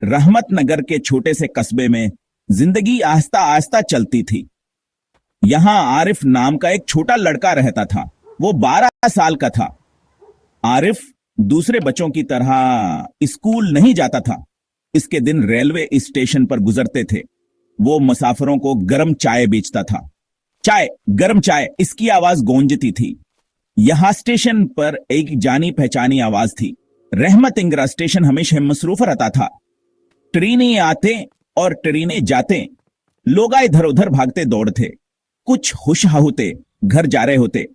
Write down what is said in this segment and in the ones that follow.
रहमत नगर के छोटे से कस्बे में जिंदगी आहिस्ता आहिस्ता चलती थी। यहां आरिफ नाम का एक छोटा लड़का रहता था। वो 12 साल का था। आरिफ दूसरे बच्चों की तरह स्कूल नहीं जाता था। इसके दिन रेलवे स्टेशन पर गुजरते थे। वो मुसाफिरों को गरम चाय बेचता था। चाय, गरम चाय, इसकी आवाज गूंजती थी। यहां स्टेशन पर एक जानी पहचानी आवाज थी। रहमत इंगरा स्टेशन हमेशा मसरूफ रहता था। ट्रेनें आते और ट्रेनें जाते, लोग इधर उधर भागते दौड़ते। कुछ खुश होते, घर जा रहे होते,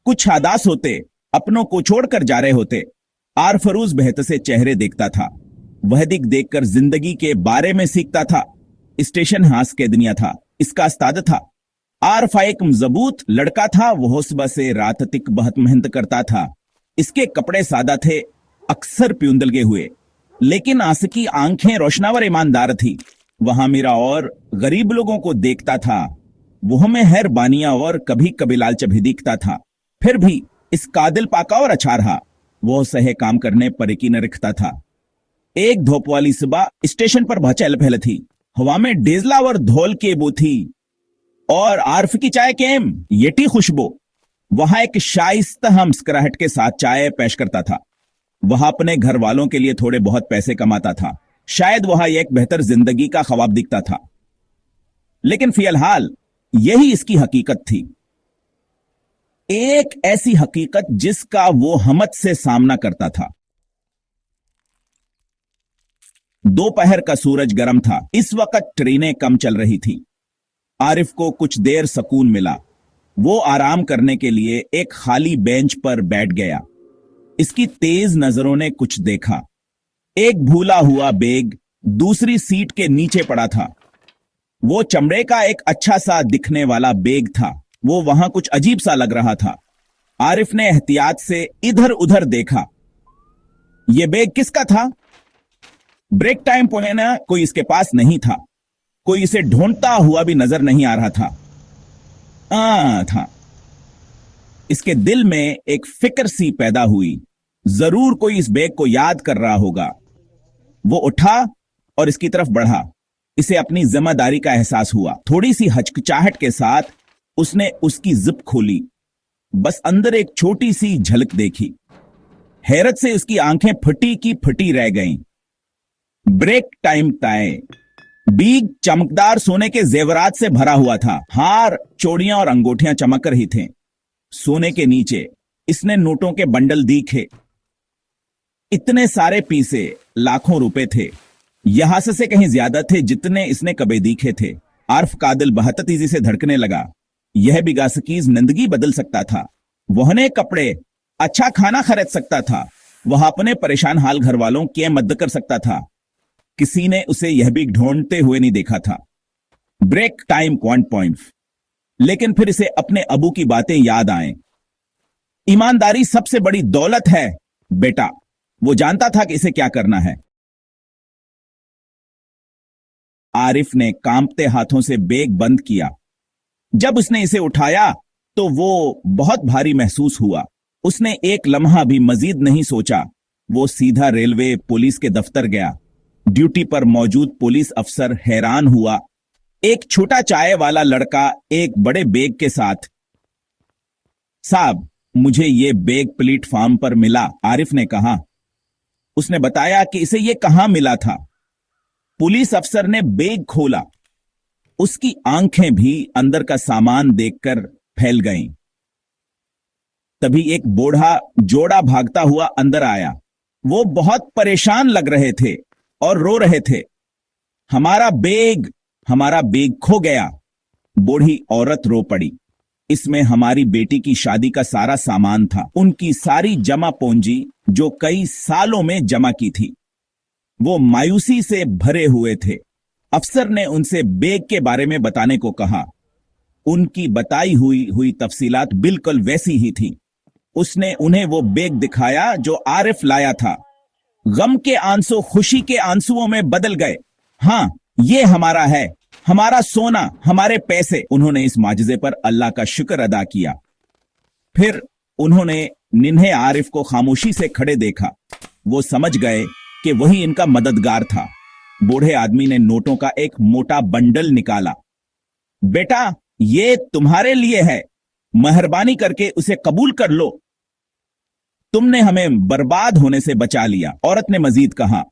कुछ आदास होते, अपनों को छोड़कर जा रहे होते। आर फरूज बेहतर से चेहरे देखता था। वह दिख देखकर जिंदगी के बारे में सीखता था। स्टेशन हास के दुनिया था, इसका उस्ताद था। आरफा एक मजबूत लड़का था। वह सुबह से रात तक बहुत मेहनत करता था। इसके कपड़े सादा थे, अक्सर प्यूंदलगे हुए, लेकिन आंसू आंखें रोशनावर ईमानदार थी। वहां मेरा और गरीब लोगों को देखता था। वह में हर बानिया और कभी कभी लालच भी दिखता था। फिर भी इस कादिल पाका और अच्छा रहा। वह सहे काम करने पर यकीन रखता था। एक धूप वाली सुबह स्टेशन पर बहुत चहल पहल थी। हवा में डेजला और धौल के बो थी और आर्फ की चाय केम येटी खुशबू। वहां एक शाइस्ता मुस्कुराहट के साथ चाय पेश करता था। वह अपने घर वालों के लिए थोड़े बहुत पैसे कमाता था। शायद वह एक बेहतर जिंदगी का ख्वाब दिखता था, लेकिन फिलहाल यही इसकी हकीकत थी। एक ऐसी हकीकत जिसका वो हमत से सामना करता था। दोपहर का सूरज गर्म था। इस वक्त ट्रेनें कम चल रही थी। आरिफ को कुछ देर सुकून मिला। वो आराम करने के लिए एक खाली बेंच पर बैठ गया। इसकी तेज नजरों ने कुछ देखा। एक भूला हुआ बैग दूसरी सीट के नीचे पड़ा था। वो चमड़े का एक अच्छा सा दिखने वाला बैग था। वो वहां कुछ अजीब सा लग रहा था। आरिफ ने एहतियात से इधर उधर देखा। यह बैग किसका था? ब्रेक टाइम पहुंचना कोई इसके पास नहीं था। कोई इसे ढूंढता हुआ भी नजर नहीं आ रहा था। था इसके दिल में एक फिक्र सी पैदा हुई। जरूर कोई इस बैग को याद कर रहा होगा। वो उठा और इसकी तरफ बढ़ा। इसे अपनी जिम्मेदारी का एहसास हुआ। थोड़ी सी हचकिचाहट के साथ उसने उसकी जिप खोली। बस अंदर एक छोटी सी झलक देखी। हैरत से उसकी आंखें फटी की फटी रह गईं। ब्रेक टाइम तय। बीग चमकदार सोने के जेवरात से भरा हुआ था। हार, चूड़ियां और अंगूठियां चमक रही थीं। सोने के नीचे इसने नोटों के बंडल दिखे। इतने सारे पीसे लाखों रुपए थे। यहां से कहीं ज्यादा थे जितने इसने कभी दिखे थे। आर्फ का दिल बहुत तेजी से धड़कने लगा। यह बिगासकीज जिंदगी बदल सकता था। वह नए कपड़े, अच्छा खाना खरीद सकता था। वह अपने परेशान हाल घर वालों की मदद कर सकता था। किसी ने उसे यह भी ढूंढते हुए नहीं देखा था। Break time point. लेकिन फिर इसे अपने अबू की बातें याद आए। ईमानदारी सबसे बड़ी दौलत है बेटा। वो जानता था कि इसे क्या करना है। आरिफ ने कांपते हाथों से बैग बंद किया। जब उसने इसे उठाया तो वो बहुत भारी महसूस हुआ। उसने एक लम्हा भी मजीद नहीं सोचा। वो सीधा रेलवे पुलिस के दफ्तर गया। ड्यूटी पर मौजूद पुलिस अफसर हैरान हुआ। एक छोटा चाय वाला लड़का एक बड़े बैग के साथ। साहब, मुझे ये बैग प्लेटफार्म पर मिला, आरिफ ने कहा। उसने बताया कि इसे ये कहां मिला था। पुलिस अफसर ने बैग खोला। उसकी आंखें भी अंदर का सामान देखकर फैल गईं। तभी एक बूढ़ा जोड़ा भागता हुआ अंदर आया। वो बहुत परेशान लग रहे थे और रो रहे थे। हमारा बैग खो गया। बूढ़ी औरत रो पड़ी। इसमें हमारी बेटी की शादी का सारा सामान था। उनकी सारी जमा पूंजी जो कई सालों में जमा की थी। वो मायूसी से भरे हुए थे। अफसर ने उनसे बैग के बारे में बताने को कहा। उनकी बताई हुई तफसीलात बिल्कुल वैसी ही थी। उसने उन्हें वो बैग दिखाया जो आरिफ लाया था। गम के आंसू खुशी के आंसुओं में बदल गए। हां, ये हमारा है, हमारा सोना, हमारे पैसे। उन्होंने इस माजिजे पर अल्लाह का शुक्र अदा किया। फिर उन्होंने निन्हे आरिफ को खामोशी से खड़े देखा। वो समझ गए कि वही इनका मददगार था। बूढ़े आदमी ने नोटों का एक मोटा बंडल निकाला। बेटा, ये तुम्हारे लिए है, मेहरबानी करके उसे कबूल कर लो। तुमने हमें बर्बाद होने से बचा लिया, औरत ने मजीद कहा।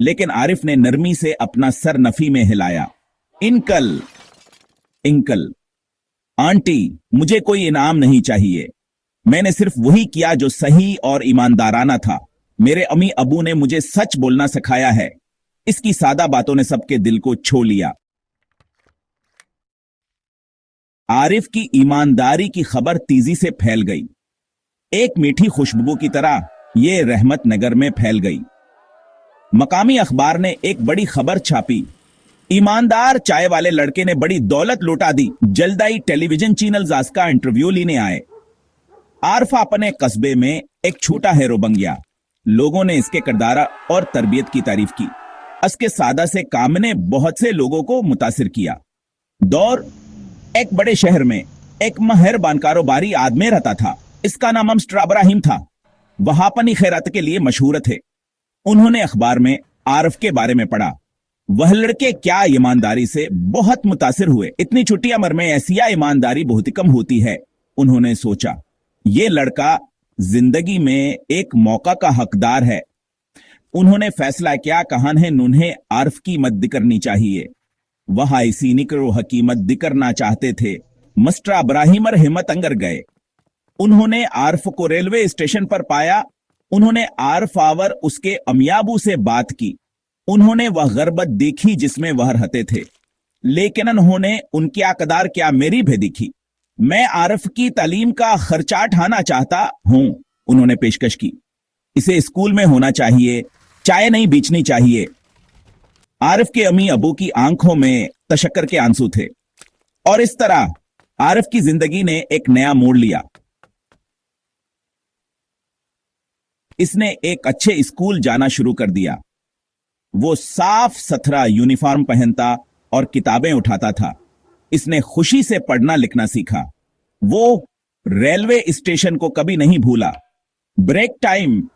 लेकिन आरिफ ने नरमी से अपना सर नफी में हिलाया। इंकल, इंकल, आंटी, मुझे कोई इनाम नहीं चाहिए। मैंने सिर्फ वही किया जो सही और ईमानदाराना था। मेरे अम्मी अबू ने मुझे सच बोलना सिखाया है। इसकी सादा बातों ने सबके दिल को छू लिया। आरिफ की ईमानदारी की खबर तेजी से फैल गई। एक मीठी खुशबू की तरह यह रहमत नगर में फैल गई। मकामी अखबार ने एक बड़ी खबर छापी। ईमानदार चाय वाले लड़के ने बड़ी दौलत लुटा दी। जल्दाई टेलीविजन चैनल का इंटरव्यू लेने आए। आरफा अपने कस्बे में एक छोटा हीरो बन गया। लोगों ने इसके किरदार और तरबियत की तारीफ की। इसके सादा से काम ने बहुत से लोगों को मुतासिर किया। दौर एक बड़े शहर में एक मेहरबान कारोबारी आदमी रहता था। इसका नाम मिस्टर इब्राहिम था। वह अपनी खैरात के लिए मशहूर थे। उन्होंने अखबार में आरिफ के बारे में पढ़ा। वह लड़के क्या ईमानदारी से बहुत मुतासिर हुए। इतनी छोटी उम्र में ऐसी ईमानदारी बहुत कम होती है। उन्होंने सोचा, यह लड़का जिंदगी में एक मौका का हकदार है। उन्होंने फैसला किया कहान है उन्हें आरिफ की मदद करनी चाहिए। वह इसी निकरो हकीमत करना चाहते थे। मिस्टर इब्राहिम हिम्मत अंगर गए। उन्होंने आरिफ को रेलवे स्टेशन पर पाया। उन्होंने आरिफ आवर उसके अमियाबू से बात की। उन्होंने वह गरबत देखी जिसमें वह रहते थे, लेकिन उन्होंने उनकी अकदार क्या मेरी भी देखी। मैं आरिफ की तालीम का खर्चा उठाना चाहता हूं, उन्होंने पेशकश की। इसे स्कूल में होना चाहिए, चाय नहीं बेचनी चाहिए। आरिफ के अम्मी अबू की आंखों में तशक्कर के आंसू थे। और इस तरह आरिफ की जिंदगी ने एक नया मोड़ लिया। इसने एक अच्छे स्कूल जाना शुरू कर दिया। वो साफ सुथरा यूनिफॉर्म पहनता और किताबें उठाता था। इसने खुशी से पढ़ना लिखना सीखा। वो रेलवे स्टेशन को कभी नहीं भूला। ब्रेक टाइम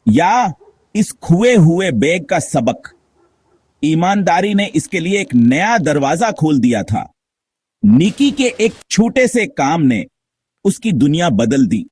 या इस खुए हुए बैग का सबक। ईमानदारी ने इसके लिए एक नया दरवाजा खोल दिया था। निकी के एक छोटे से काम ने उसकी दुनिया बदल दी।